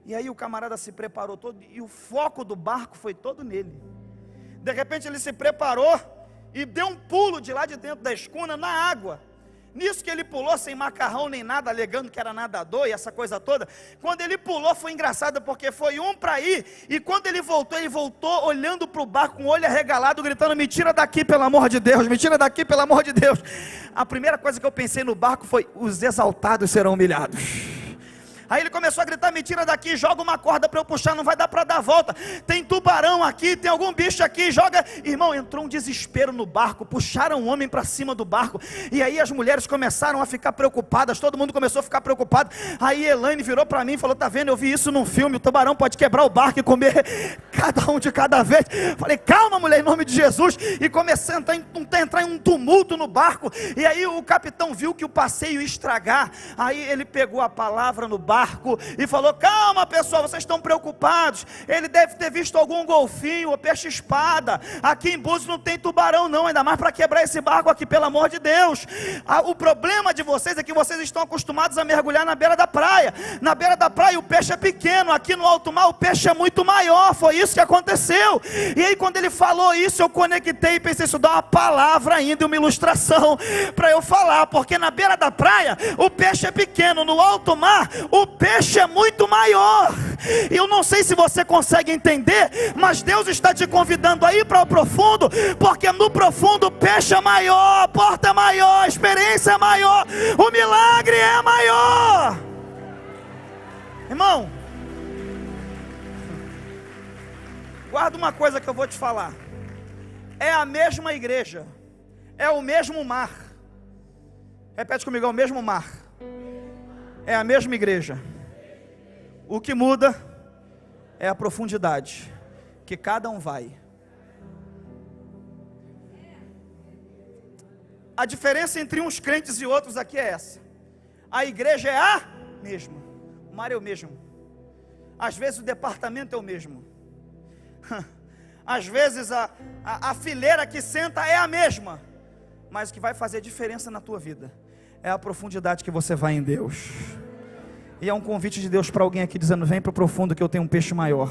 S1: E aí o camarada se preparou todo, e o foco do barco foi todo nele. De repente ele se preparou, e deu um pulo de lá de dentro da escuna na água. Nisso que ele pulou sem macarrão nem nada, alegando que era nadador e essa coisa toda. Quando ele pulou foi engraçado, porque foi um para ir, e quando ele voltou olhando para o barco com o olho arregalado, gritando, me tira daqui pelo amor de Deus, me tira daqui pelo amor de Deus. A primeira coisa que eu pensei no barco foi, os exaltados serão humilhados. Aí ele começou a gritar: me tira daqui, joga uma corda para eu puxar, não vai dar para dar a volta, tem tubarão aqui, tem algum bicho aqui, joga. Irmão, entrou um desespero no barco, puxaram o homem para cima do barco, e aí as mulheres começaram a ficar preocupadas, todo mundo começou a ficar preocupado. Aí Elaine virou para mim e falou: tá vendo, eu vi isso num filme, o tubarão pode quebrar o barco e comer cada um de cada vez. Falei: calma, mulher, em nome de Jesus. E comecei a entrar em um tumulto no barco, e aí o capitão viu que o passeio ia estragar. Aí ele pegou a palavra no barco e falou: calma pessoal, vocês estão preocupados, ele deve ter visto algum golfinho ou peixe-espada, aqui em Búzios não tem tubarão não, ainda mais para quebrar esse barco aqui, pelo amor de Deus. O problema de vocês é que vocês estão acostumados a mergulhar na beira da praia, na beira da praia o peixe é pequeno, aqui no alto mar o peixe é muito maior. Foi isso que aconteceu. E aí quando ele falou isso, eu conectei e pensei: isso dá uma palavra ainda, uma ilustração para eu falar, porque na beira da praia o peixe é pequeno, no alto mar o peixe é muito maior. E eu não sei se você consegue entender, mas Deus está te convidando aí para o profundo, porque no profundo o peixe é maior, a porta é maior, a experiência é maior, o milagre é maior. Irmão, guarda uma coisa que eu vou te falar: é a mesma igreja, é o mesmo mar. Repete comigo: é o mesmo mar, é a mesma igreja. O que muda é a profundidade que cada um vai. A diferença entre uns crentes e outros aqui é essa: a igreja é a mesma, o mar é o mesmo, às vezes o departamento é o mesmo, às vezes a fileira que senta é a mesma, mas o que vai fazer diferença na tua vida é a profundidade que você vai em Deus. E é um convite de Deus para alguém aqui dizendo: vem para o profundo que eu tenho um peixe maior.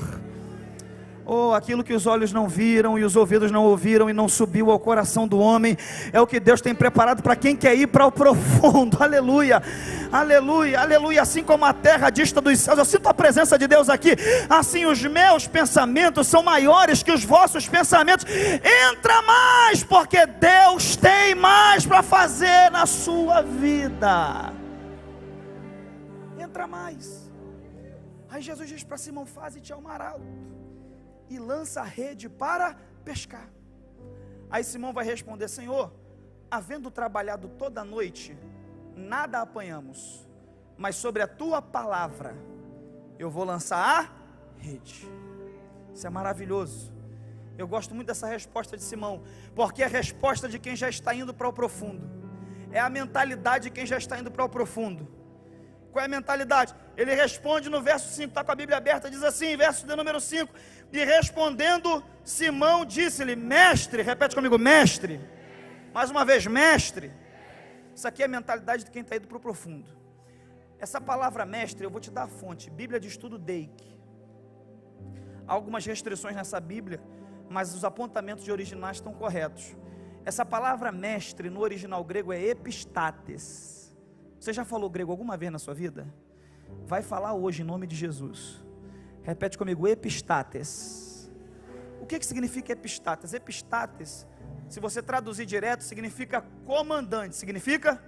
S1: Oh, aquilo que os olhos não viram e os ouvidos não ouviram e não subiu ao coração do homem, é o que Deus tem preparado para quem quer ir para o profundo. Aleluia, aleluia, aleluia. Assim como a terra dista dos céus, eu sinto a presença de Deus aqui, assim os meus pensamentos são maiores que os vossos pensamentos. Entra mais, porque Deus tem mais para fazer na sua vida. Entra mais. Aí Jesus diz para Simão: faze-te ao mar alto e lança a rede para pescar. Aí Simão vai responder: Senhor, havendo trabalhado toda a noite, nada apanhamos, mas sobre a tua palavra eu vou lançar a rede. Isso é maravilhoso. Eu gosto muito dessa resposta de Simão, porque é a resposta de quem já está indo para o profundo, é a mentalidade de quem já está indo para o profundo. Qual é a mentalidade? Ele responde no verso 5, está com a Bíblia aberta, diz assim, verso de número 5: e respondendo Simão disse-lhe: mestre, repete comigo: mestre, mais uma vez, mestre. Isso aqui é a mentalidade de quem está indo para o profundo. Essa palavra mestre, eu vou te dar a fonte, Bíblia de Estudo Dake. Há algumas restrições nessa Bíblia, mas os apontamentos de originais estão corretos. Essa palavra mestre no original grego é epistates. Você já falou grego alguma vez na sua vida? Vai falar hoje em nome de Jesus. Repete comigo: epistates. O que significa epistates? Epistates, se você traduzir direto, significa comandante. Significa?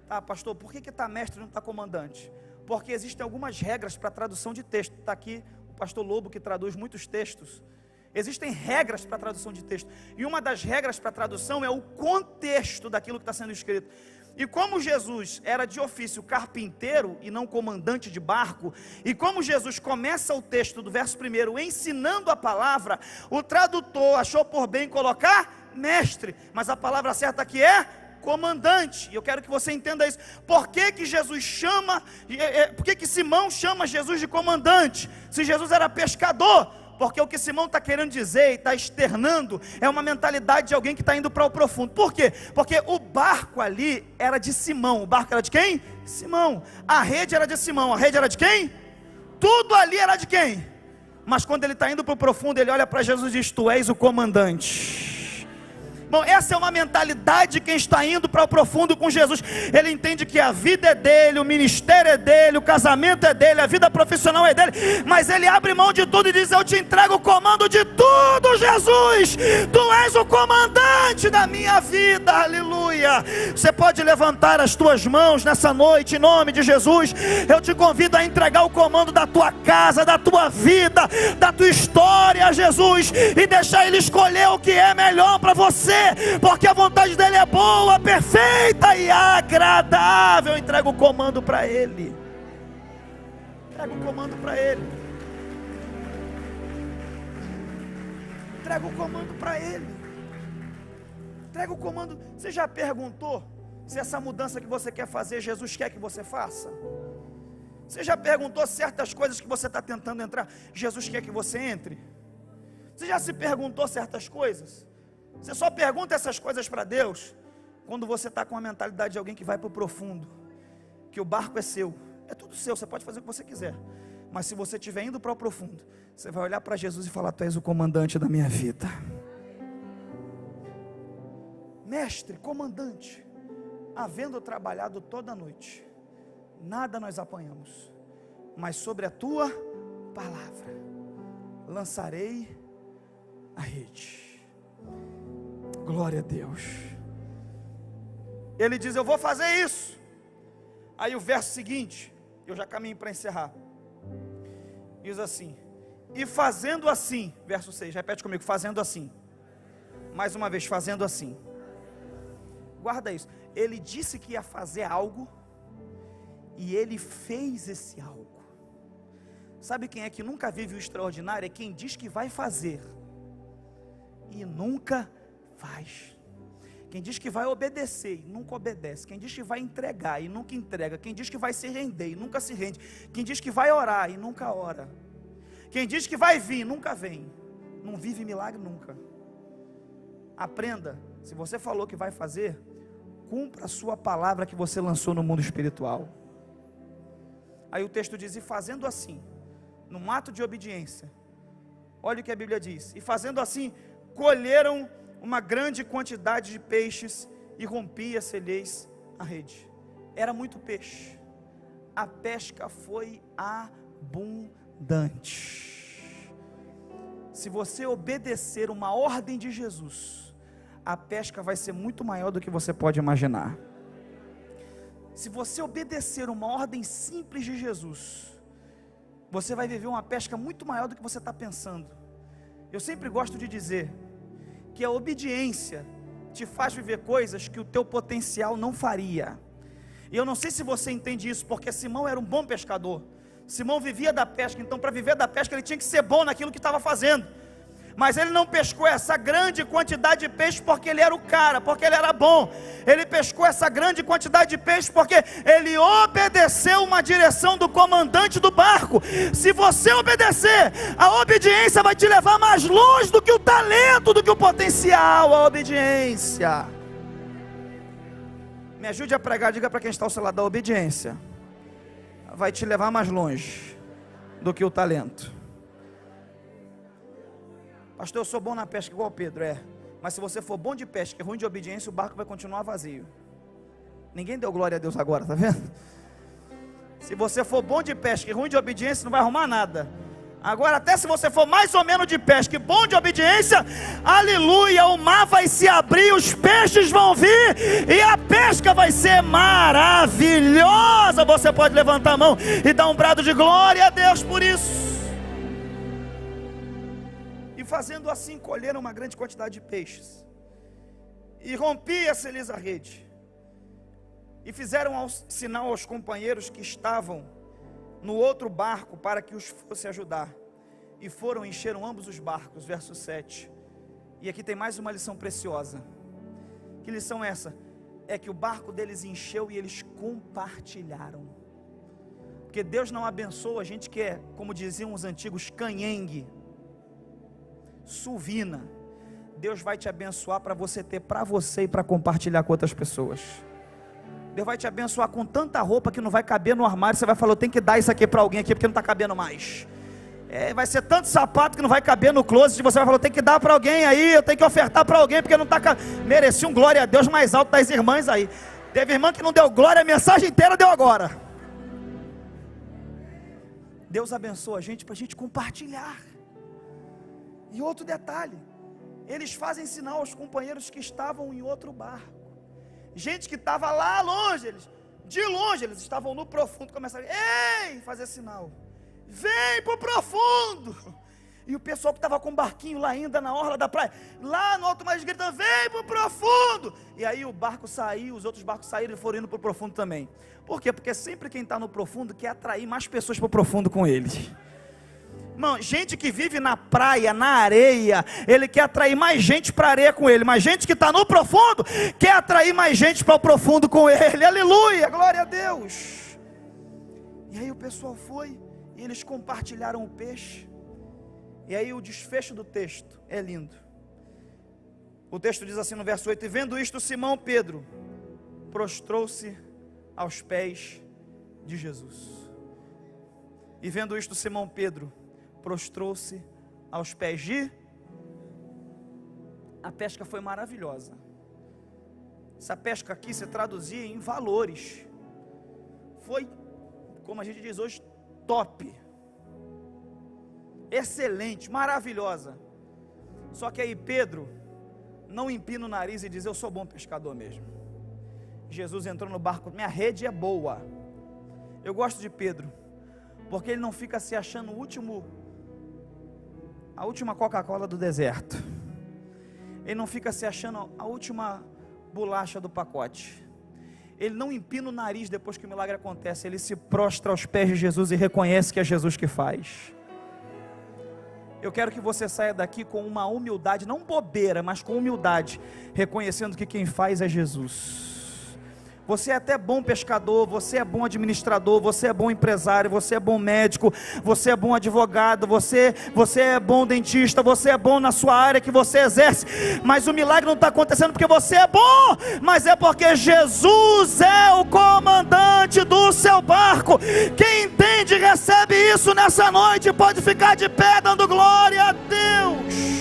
S1: Ah, pastor, por que está mestre e não está comandante? Porque existem algumas regras para tradução de texto. Está aqui o pastor Lobo, que traduz muitos textos. Existem regras para tradução de texto, e uma das regras para tradução é o contexto daquilo que está sendo escrito. E como Jesus era de ofício carpinteiro e não comandante de barco, e como Jesus começa o texto do verso 1 ensinando a palavra, o tradutor achou por bem colocar mestre, mas a palavra certa aqui é comandante. E eu quero que você entenda isso. Por que Jesus chama, por que Simão chama Jesus de comandante, se Jesus era pescador? Porque o que Simão está querendo dizer e está externando é uma mentalidade de alguém que está indo para o profundo. Por quê? Porque o barco ali era de Simão. O barco era de quem? Simão. A rede era de Simão. A rede era de quem? Tudo ali era de quem? Mas quando ele está indo para o profundo, ele olha para Jesus e diz: tu és o comandante. Bom, essa é uma mentalidade de quem está indo para o profundo com Jesus. Ele entende que a vida é dele, o ministério é dele, o casamento é dele, a vida profissional é dele, mas ele abre mão de tudo e diz: eu te entrego o comando de tudo, Jesus, tu és o comandante da minha vida, aleluia. Você pode levantar as tuas mãos nessa noite, em nome de Jesus. Eu te convido a entregar o comando da tua casa, da tua vida, da tua história a Jesus, e deixar Ele escolher o que é melhor para você, porque a vontade dEle é boa, perfeita e agradável. Entrega o comando para Ele. Entrega o comando para Ele. Entrega o comando para Ele. Entrega o comando. Você já perguntou se essa mudança que você quer fazer, Jesus quer que você faça? Você já perguntou certas coisas que você está tentando entrar, Jesus quer que você entre? Você já se perguntou certas coisas? Você só pergunta essas coisas para Deus quando você está com a mentalidade de alguém que vai para o profundo, que o barco é seu, é tudo seu, você pode fazer o que você quiser. Mas se você estiver indo para o profundo, você vai olhar para Jesus e falar: tu és o comandante da minha vida. Mestre, comandante, havendo trabalhado toda a noite, nada nós apanhamos, mas sobre a tua palavra lançarei a rede. Glória a Deus. Ele diz: eu vou fazer isso. Aí o verso seguinte, eu já caminho para encerrar, diz assim: e fazendo assim, verso 6, repete comigo, fazendo assim. Mais uma vez, fazendo assim. Guarda isso. Ele disse que ia fazer algo, e ele fez esse algo. Sabe quem é que nunca vive o extraordinário? É quem diz que vai fazer e nunca faz. Quem diz que vai obedecer e nunca obedece. Quem diz que vai entregar e nunca entrega. Quem diz que vai se render e nunca se rende. Quem diz que vai orar e nunca ora. Quem diz que vai vir e nunca vem. Não vive milagre nunca. Aprenda, se você falou que vai fazer, cumpra a sua palavra que você lançou no mundo espiritual. Aí o texto diz: e fazendo assim, num ato de obediência, olha o que a Bíblia diz: e fazendo assim, colheram uma grande quantidade de peixes, e rompia-se-lhes a rede. Era muito peixe, a pesca foi abundante. Se você obedecer uma ordem de Jesus, a pesca vai ser muito maior do que você pode imaginar. Se você obedecer uma ordem simples de Jesus, você vai viver uma pesca muito maior do que você está pensando. Eu sempre gosto de dizer que a obediência te faz viver coisas que o teu potencial não faria. E eu não sei se você entende isso, porque Simão era um bom pescador. Simão vivia da pesca, então para viver da pesca ele tinha que ser bom naquilo que estava fazendo. Mas ele não pescou essa grande quantidade de peixe porque ele era o cara, porque ele era bom. Ele pescou essa grande quantidade de peixe porque ele obedeceu uma direção do comandante do barco. Se você obedecer, a obediência vai te levar mais longe do que o talento, do que o potencial. A obediência. Me ajude a pregar, diga para quem está ao seu lado: a obediência vai te levar mais longe do que o talento. Pastor, eu sou bom na pesca igual Pedro, mas se você for bom de pesca e ruim de obediência, o barco vai continuar vazio. Ninguém deu glória a Deus agora, tá vendo? Se você for bom de pesca e ruim de obediência, não vai arrumar nada. Agora, até se você for mais ou menos de pesca e bom de obediência, aleluia, o mar vai se abrir, os peixes vão vir, e a pesca vai ser maravilhosa. Você pode levantar a mão e dar um brado de glória a Deus por isso. E fazendo assim, colheram uma grande quantidade de peixes, e rompia-se-lhes a rede, e fizeram sinal aos companheiros que estavam no outro barco, para que os fosse ajudar, e foram e encheram ambos os barcos. Verso 7, e aqui tem mais uma lição preciosa. Que lição é essa? É que o barco deles encheu e eles compartilharam, porque Deus não abençoa a gente que é, como diziam os antigos, canhengue, suvina. Deus vai te abençoar para você ter para você e para compartilhar com outras pessoas. Deus vai te abençoar com tanta roupa que não vai caber no armário. Você vai falar: eu tenho que dar isso aqui para alguém aqui porque não está cabendo mais. vai ser tanto sapato que não vai caber no closet. Você vai falar, tem que dar para alguém aí, eu tenho que ofertar para alguém, porque não está merecia um glória a Deus mais alto das irmãs aí. Teve irmã que não deu glória, a mensagem inteira deu agora. Deus abençoa a gente para a gente compartilhar. E outro detalhe, eles fazem sinal aos companheiros que estavam em outro barco. Gente que estava lá longe, de longe eles estavam no profundo, começaram, ei, fazer sinal, vem para o profundo. E o pessoal que estava com o barquinho lá ainda na orla da praia, lá no alto mar, gritando, vem para o profundo. E aí o barco saiu, os outros barcos saíram e foram indo para o profundo também. Por quê? Porque sempre quem está no profundo quer atrair mais pessoas para o profundo com ele. Irmão, gente que vive na praia, na areia, ele quer atrair mais gente para a areia com ele, mas gente que está no profundo, quer atrair mais gente para o profundo com ele, aleluia, glória a Deus. E aí o pessoal foi, e eles compartilharam o peixe, e aí o desfecho do texto é lindo. O texto diz assim no verso 8, e vendo isto Simão Pedro, prostrou-se aos pés de Jesus. E vendo isto Simão Pedro, prostrou-se aos pés de... A pesca foi maravilhosa. Essa pesca aqui se traduzia em valores. Foi, como a gente diz hoje, top. Excelente, maravilhosa. Só que aí Pedro não empina o nariz e diz, eu sou bom pescador mesmo. Jesus entrou no barco, minha rede é boa. Eu gosto de Pedro, porque ele não fica se achando a última Coca-Cola do deserto. Ele não fica se achando a última bolacha do pacote. Ele não empina o nariz depois que o milagre acontece. Ele se prostra aos pés de Jesus e reconhece que é Jesus que faz. Eu quero que você saia daqui com uma humildade, não bobeira, mas com humildade, reconhecendo que quem faz é Jesus. Você é até bom pescador, você é bom administrador, você é bom empresário, você é bom médico, você é bom advogado, você é bom dentista, você é bom na sua área que você exerce, mas o milagre não está acontecendo porque você é bom, mas é porque Jesus é o comandante do seu barco. Quem entende, recebe isso nessa noite, pode ficar de pé dando glória a Deus.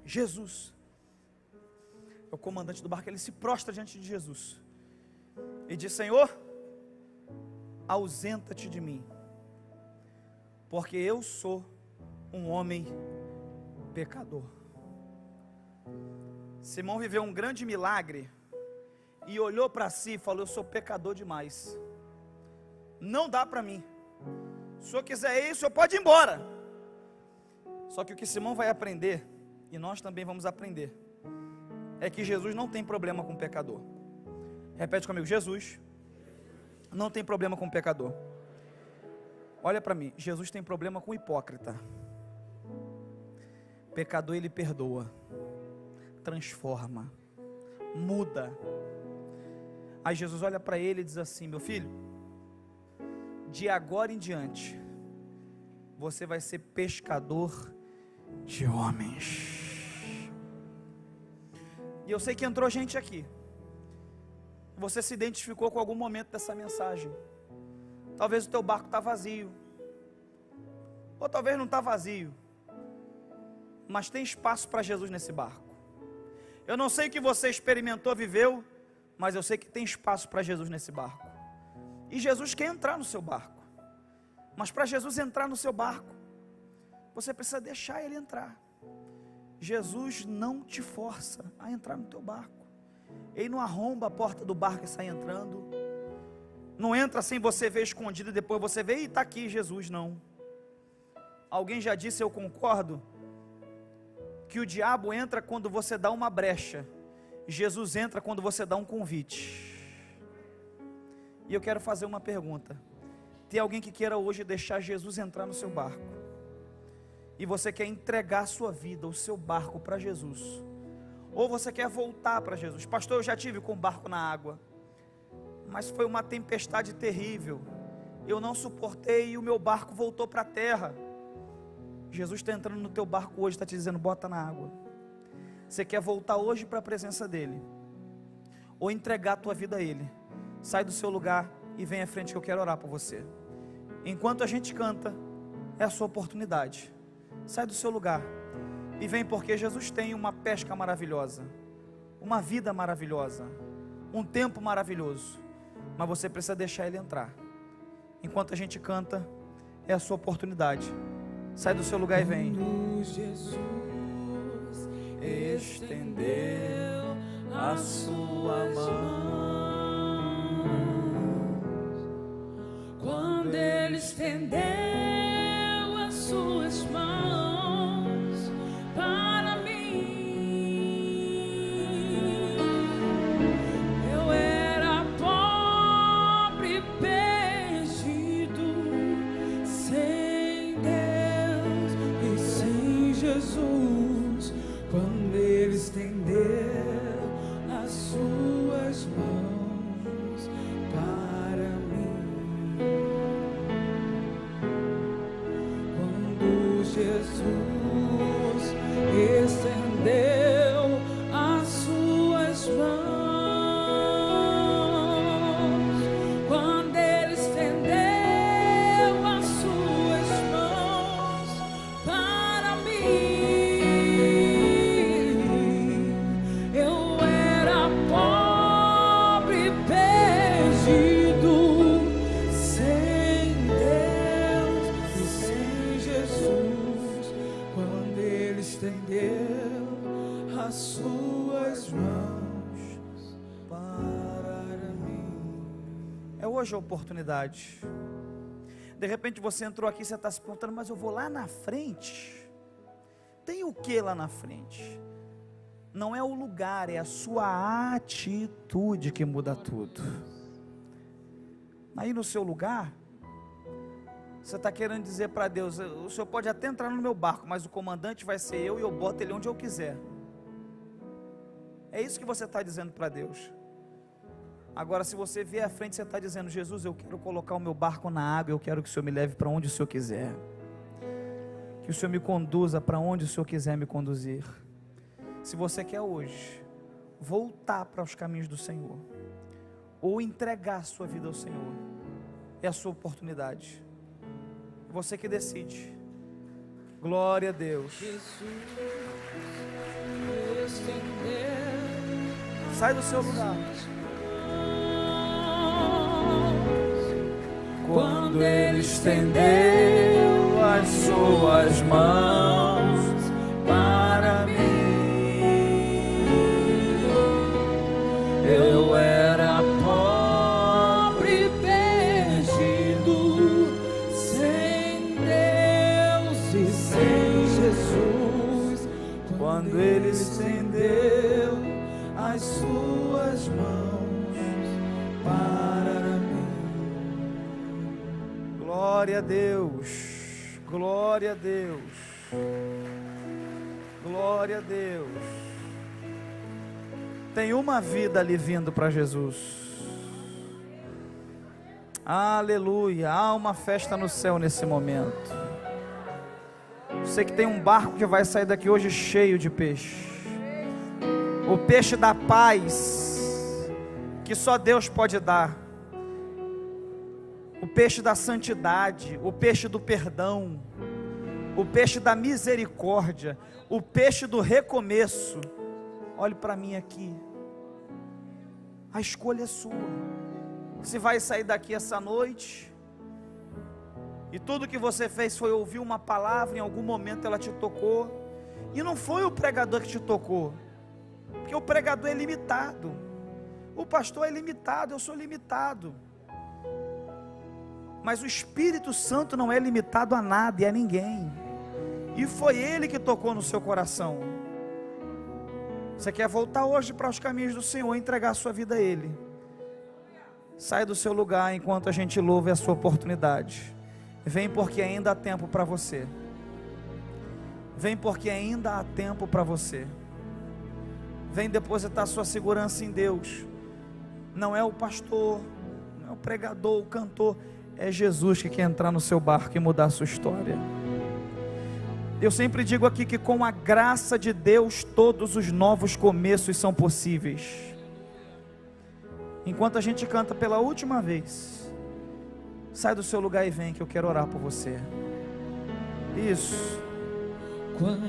S1: Jesus é o comandante do barco, ele se prostra diante de Jesus e diz, Senhor, ausenta-te de mim, porque eu sou um homem pecador. Simão viveu um grande milagre e olhou para si e falou, eu sou pecador demais, não dá para mim, se o senhor quiser ir, o senhor pode ir embora. Só que o que Simão vai aprender, e nós também vamos aprender, é que Jesus não tem problema com o pecador. Repete comigo, Jesus não tem problema com o pecador. Olha para mim, Jesus tem problema com o hipócrita. Pecador ele perdoa, transforma, muda. Aí Jesus olha para ele e diz assim, meu filho, de agora em diante, você vai ser pescador de homens. E eu sei que entrou gente aqui, você se identificou com algum momento dessa mensagem. Talvez o teu barco está vazio, ou talvez não está vazio, mas tem espaço para Jesus nesse barco. Eu não sei o que você experimentou, viveu, mas eu sei que tem espaço para Jesus nesse barco. E Jesus quer entrar no seu barco, mas para Jesus entrar no seu barco, você precisa deixar ele entrar. Jesus não te força a entrar no teu barco. Ele não arromba a porta do barco e sai entrando. Não entra sem você ver escondido e depois você vê e está aqui Jesus, não. Alguém já disse, eu concordo, que o diabo entra quando você dá uma brecha, Jesus entra quando você dá um convite. E eu quero fazer uma pergunta. Tem alguém que queira hoje deixar Jesus entrar no seu barco? E você quer entregar a sua vida, o seu barco para Jesus? Ou você quer voltar para Jesus? Pastor, eu já tive com o barco na água, mas foi uma tempestade terrível, eu não suportei e o meu barco voltou para a terra. Jesus está entrando no teu barco hoje, está te dizendo, bota na água. Você quer voltar hoje para a presença dEle, ou entregar a tua vida a Ele, sai do seu lugar e vem à frente que eu quero orar por você. Enquanto a gente canta, é a sua oportunidade. Sai do seu lugar e vem, porque Jesus tem uma pesca maravilhosa, uma vida maravilhosa, um tempo maravilhoso, mas você precisa deixar Ele entrar. Enquanto a gente canta, é a sua oportunidade. Sai do seu lugar e vem.
S2: Quando Jesus estendeu a sua mão, quando Ele estendeu as suas mãos para mim, eu era pobre, perdido, sem Deus e sem Jesus. Quando Ele estendeu as suas mãos para mim, quando Jesus estendeu as suas mãos, quando Ele estendeu as suas mãos para mim, estendeu as suas mãos para mim.
S1: É hoje a oportunidade. De repente você entrou aqui e você está se perguntando, mas eu vou lá na frente. Tem o que lá na frente? Não é o lugar, é a sua atitude que muda tudo. Aí no seu lugar, você está querendo dizer para Deus, o Senhor pode até entrar no meu barco, mas o comandante vai ser eu e eu boto ele onde eu quiser. É isso que você está dizendo para Deus. Agora, se você vier à frente, você está dizendo, Jesus, eu quero colocar o meu barco na água, eu quero que o Senhor me leve para onde o Senhor quiser. Que o Senhor me conduza para onde o Senhor quiser me conduzir. Se você quer hoje voltar para os caminhos do Senhor, ou entregar a sua vida ao Senhor, é a sua oportunidade. Você que decide. Glória a Deus. Sai do seu lugar.
S2: Quando Ele estendeu as suas mãos para mim, eu era pobre, perdido, sem Deus e sem Jesus. Quando Ele estendeu as suas mãos para mim.
S1: Glória a Deus. Glória a Deus. Glória a Deus. Tem uma vida ali vindo para Jesus. Aleluia. Há uma festa no céu nesse momento. Você que tem um barco que vai sair daqui hoje cheio de peixe. O peixe da paz que só Deus pode dar. O peixe da santidade, o peixe do perdão, o peixe da misericórdia, o peixe do recomeço. Olhe para mim aqui. A escolha é sua. Se vai sair daqui essa noite e tudo que você fez foi ouvir uma palavra, em algum momento ela te tocou, e não foi o pregador que te tocou, porque o pregador é limitado, o pastor é limitado, eu sou limitado, mas o Espírito Santo não é limitado a nada e a ninguém, e foi Ele que tocou no seu coração. Você quer voltar hoje para os caminhos do Senhor, entregar a sua vida a Ele? Sai do seu lugar enquanto a gente louva a sua oportunidade. Vem porque ainda há tempo para você. Vem porque ainda há tempo para você. Vem depositar sua segurança em Deus. Não é o pastor, não é o pregador, o cantor. É Jesus que quer entrar no seu barco e mudar a sua história. Eu sempre digo aqui que com a graça de Deus todos os novos começos são possíveis. Enquanto a gente canta pela última vez, sai do seu lugar e vem que eu quero orar por você. Isso.
S2: Quando